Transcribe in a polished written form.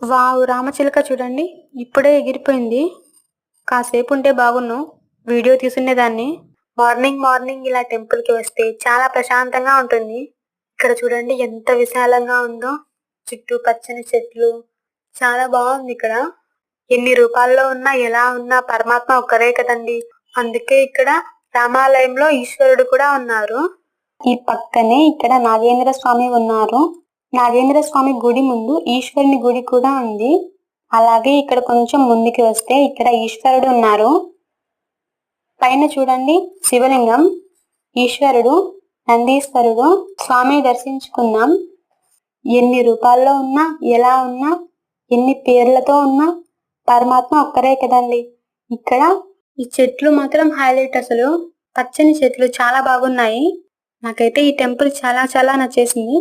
Wow! రామచిలక చూడండి. ఇప్పుడే ఎగిరిపోయింది. కాసేపు ఉంటే బాగున్ను. వీడియో తీసుండేదాన్ని. మార్నింగ్ మార్నింగ్ ఇలా టెంపుల్‌కి వస్తే చాలా ప్రశాంతంగా ఉంటుంది. ఇక్కడ చూడండి ఎంత విశాలంగా ఉందో. చుట్టూ పచ్చని చెట్లు. చాలా బావుందిక్కడ. ఎన్ని రూపాల్లో ఉన్నా, ఎలా ఉన్నా పరమాత్మ ఒక్కరే కదండీ! అందుకే ఇక్కడ రామాలయంలో ఈశ్వరుడు కూడా ఉన్నారు. ఈ పక్కనే ఇక్కడ నాగేంద్ర స్వామి ఉన్నారు. నాగేంద్ర స్వామి గుడి ముందు ఈశ్వరుని గుడి కూడా ఉంది. అలాగే ఇక్కడ కొంచెం ముందుకు వస్తే ఇక్కడ ఈశ్వరుడు ఉన్నారు. పైన చూడండి శివలింగం, ఈశ్వరుడు, నందీశ్వరుడు. స్వామిని దర్శించుకుందాం. ఎన్ని రూపాల్లో ఉన్నా, ఎలా ఉన్నా, ఎన్ని పేర్లతో ఉన్నా పరమాత్మ ఒక్కరే కదండి. ఇక్కడ ఈ చెట్లు మాత్రం హైలైట్ అసలు. పచ్చని చెట్లు చాలా బాగున్నాయి. నాకైతే ఈ టెంపుల్ చాలా చాలా నచ్చేసింది.